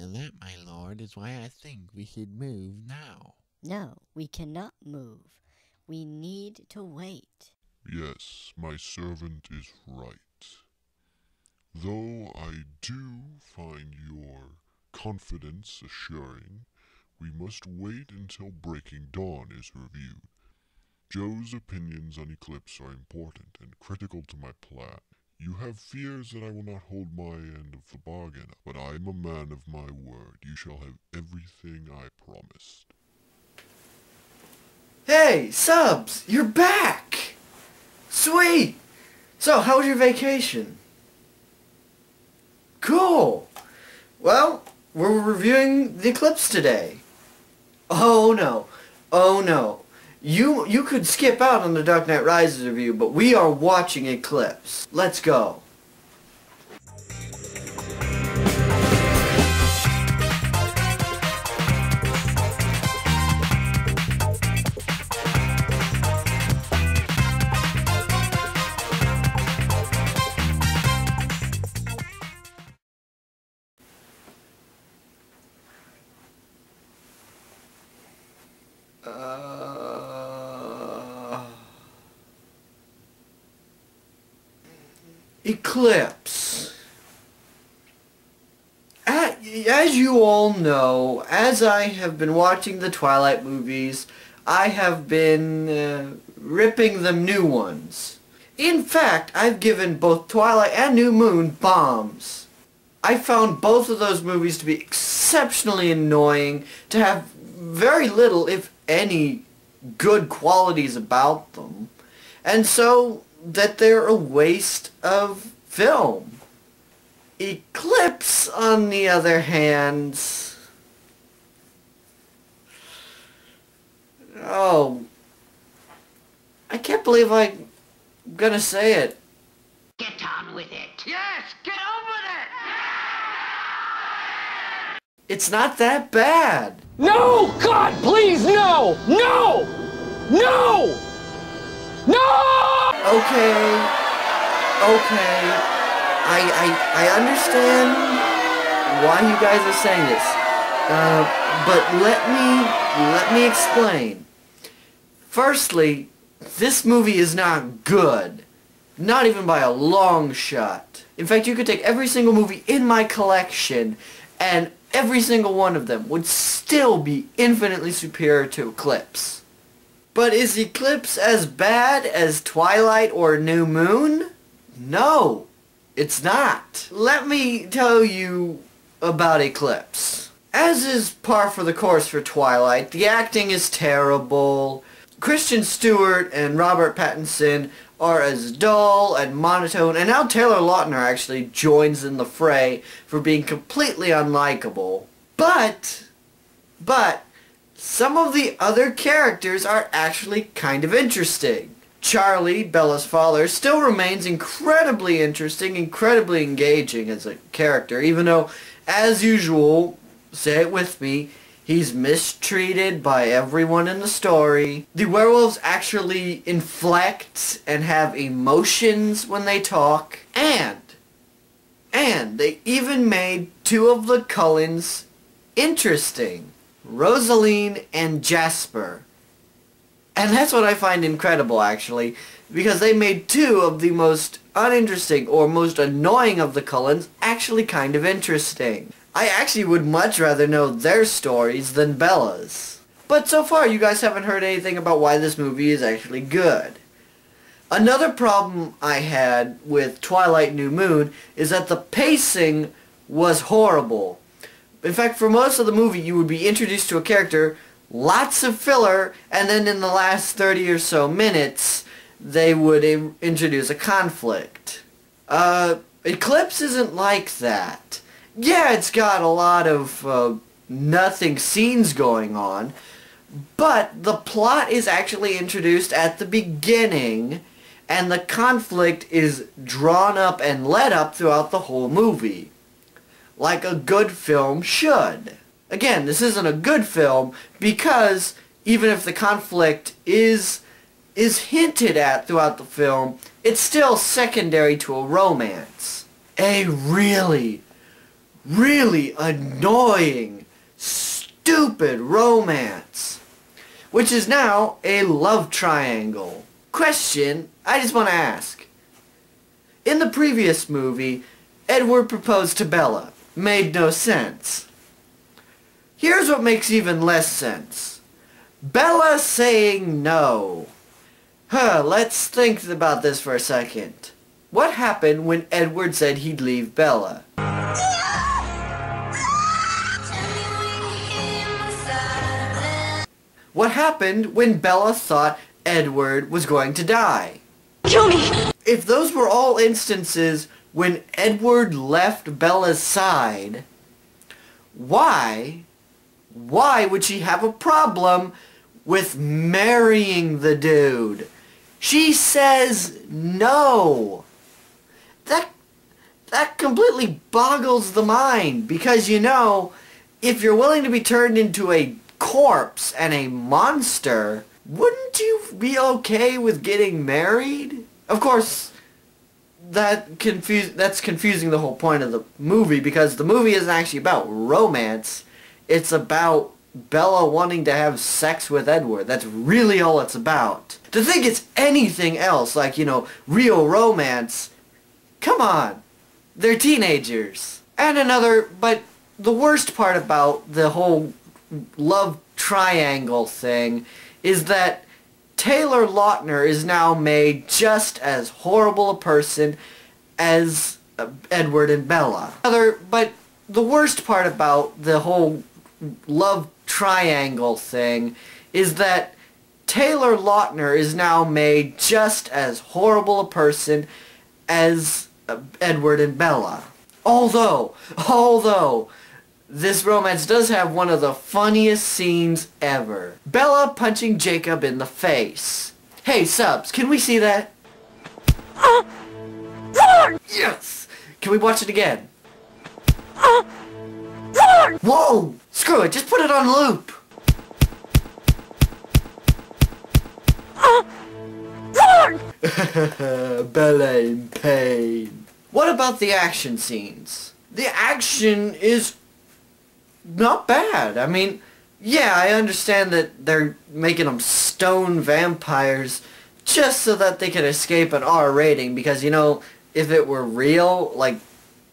And that, my lord, is why I think we should move now. No, we cannot move. We need to wait. Yes, my servant is right. Though I do find your confidence assuring, we must wait until Breaking Dawn is reviewed. Joe's opinions on Eclipse are important and critical to my plan. You have fears that I will not hold my end of the bargain, but I am a man of my word. You shall have everything I promised. Hey, Subs, you're back! Sweet! So, how was your vacation? Cool! Well, we're reviewing the Eclipse today. Oh no. Oh no. You could skip out on the Dark Knight Rises review, but we are watching Eclipse. Let's go. Eclipse. As you all know, as I have been watching the Twilight movies, I have been ripping them new ones. In fact, I've given both Twilight and New Moon bombs. I found both of those movies to be exceptionally annoying, to have very little, if any, good qualities about them, and so that they're a waste of film. Eclipse, on the other hand... Oh... I can't believe I'm gonna say it. Get on with it. Yes, get on with it! It's not that bad. No! God, please, no! No! No! No! Okay. I understand why you guys are saying this. But let me explain. Firstly, this movie is not good. Not even by a long shot. In fact, you could take every single movie in my collection, and every single one of them would still be infinitely superior to Eclipse. But is Eclipse as bad as Twilight or New Moon? No, it's not. Let me tell you about Eclipse. As is par for the course for Twilight, the acting is terrible. Kristen Stewart and Robert Pattinson are as dull and monotone, and now Taylor Lautner actually joins in the fray for being completely unlikable. But some of the other characters are actually kind of interesting. Charlie, Bella's father, still remains incredibly interesting, incredibly engaging as a character, even though, as usual, say it with me, he's mistreated by everyone in the story. The werewolves actually inflect and have emotions when they talk. And they even made two of the Cullens interesting. Rosaline and Jasper. And that's what I find incredible, actually, because they made two of the most uninteresting or most annoying of the Cullens actually kind of interesting. I actually would much rather know their stories than Bella's. But so far, you guys haven't heard anything about why this movie is actually good. Another problem I had with Twilight New Moon is that the pacing was horrible. In fact, for most of the movie, you would be introduced to a character, lots of filler, and then in the last 30 or so minutes, they would introduce a conflict. Eclipse isn't like that. Yeah, it's got a lot of nothing scenes going on, but the plot is actually introduced at the beginning, and the conflict is drawn up and led up throughout the whole movie. Like a good film should. Again, this isn't a good film because even if the conflict is hinted at throughout the film, it's still secondary to a romance. A really really annoying, stupid romance, which is now a love triangle. Question I just want to ask. In the previous movie, Edward proposed to Bella. Made no sense. Here's what makes even less sense. Bella saying no. Let's think about this for a second. What happened when Edward said he'd leave Bella? What happened when Bella thought Edward was going to die? Kill me! If those were all instances when Edward left Bella's side, why would she have a problem with marrying the dude? She says no. That completely boggles the mind, because you know, if you're willing to be turned into a corpse and a monster, wouldn't you be okay with getting married? Of course, that's confusing the whole point of the movie, because the movie isn't actually about romance. It's about Bella wanting to have sex with Edward. That's really all it's about. To think it's anything else, like, you know, real romance, come on. They're teenagers. But the worst part about the whole love triangle thing is that Taylor Lautner is now made just as horrible a person as Edward and Bella. But the worst part about the whole love triangle thing is that Taylor Lautner is now made just as horrible a person as Edward and Bella. Although this romance does have one of the funniest scenes ever. Bella punching Jacob in the face. Hey, subs, can we see that? Yes! Can we watch it again? Whoa! Screw it, just put it on loop! Bella in pain. What about the action scenes? The action is not bad. I mean, yeah, I understand that they're making them stone vampires just so that they can escape an R rating, because, you know, if it were real, like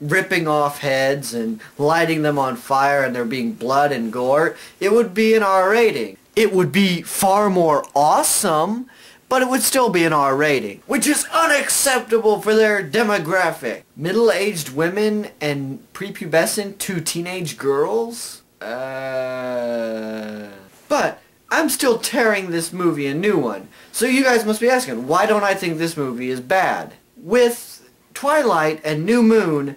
ripping off heads and lighting them on fire and there being blood and gore, it would be an R rating. It would be far more awesome, but it would still be an R rating, which is unacceptable for their demographic. Middle-aged women and prepubescent 2 teenage girls? But I'm still tearing this movie a new one. So you guys must be asking, why don't I think this movie is bad? With Twilight and New Moon,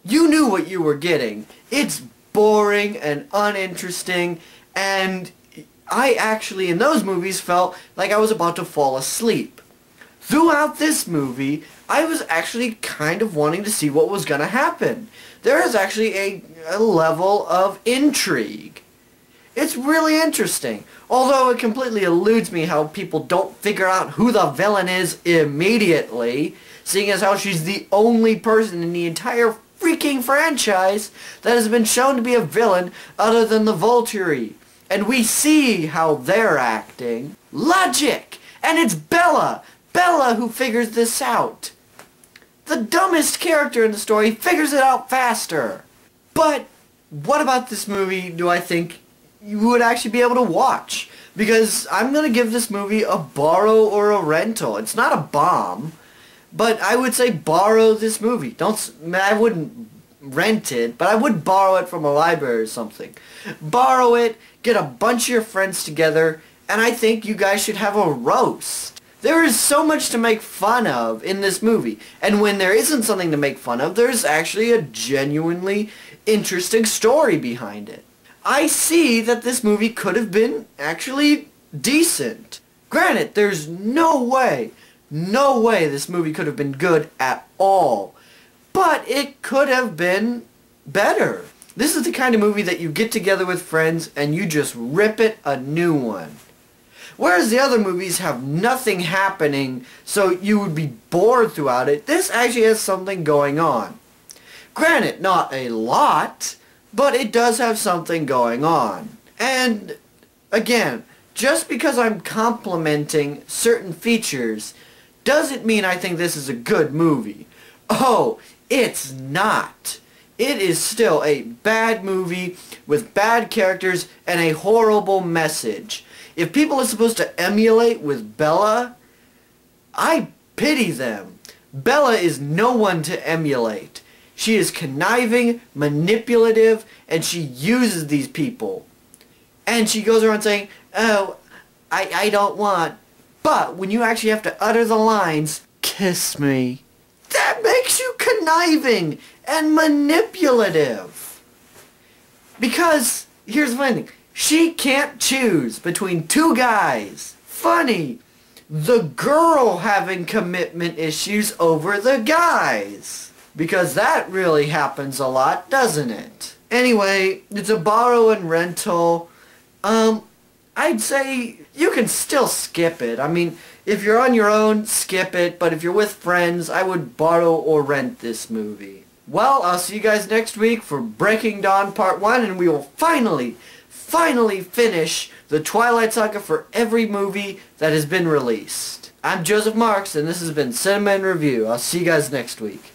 you knew what you were getting. It's boring and uninteresting, and I actually, in those movies, felt like I was about to fall asleep. Throughout this movie, I was actually kind of wanting to see what was going to happen. There is actually a level of intrigue. It's really interesting, although it completely eludes me how people don't figure out who the villain is immediately, seeing as how she's the only person in the entire freaking franchise that has been shown to be a villain other than the Volturi. And we see how they're acting. Logic! And it's Bella! Bella who figures this out. The dumbest character in the story figures it out faster. But what about this movie do I think you would actually be able to watch? Because I'm going to give this movie a borrow or a rental. It's not a bomb, but I would say borrow this movie. I wouldn't rent it, but I would borrow it from a library or something. Borrow it, get a bunch of your friends together, and I think you guys should have a roast. There is so much to make fun of in this movie, and when there isn't something to make fun of, there's actually a genuinely interesting story behind it. I see that this movie could have been actually decent. Granted, there's no way this movie could have been good at all, but it could have been better. This is the kind of movie that you get together with friends and you just rip it a new one. Whereas the other movies have nothing happening, so you would be bored throughout it, this actually has something going on. Granted, not a lot, but it does have something going on. And, again, just because I'm complimenting certain features doesn't mean I think this is a good movie. Oh, it's not. It is still a bad movie with bad characters and a horrible message. If people are supposed to emulate with Bella, I pity them. Bella is no one to emulate. She is conniving, manipulative, and she uses these people. And she goes around saying, oh, I don't want. But when you actually have to utter the lines, kiss me, that makes you conniving and manipulative. Because, here's the funny thing, she can't choose between two guys. Funny, the girl having commitment issues over the guys. Because that really happens a lot, doesn't it? Anyway, it's a borrow and rental. I'd say you can still skip it. I mean, if you're on your own, skip it. But if you're with friends, I would borrow or rent this movie. Well, I'll see you guys next week for Breaking Dawn Part 1, and we will finally finish the Twilight Saga for every movie that has been released. I'm Joseph Marks, and this has been Cinema in Review. I'll see you guys next week.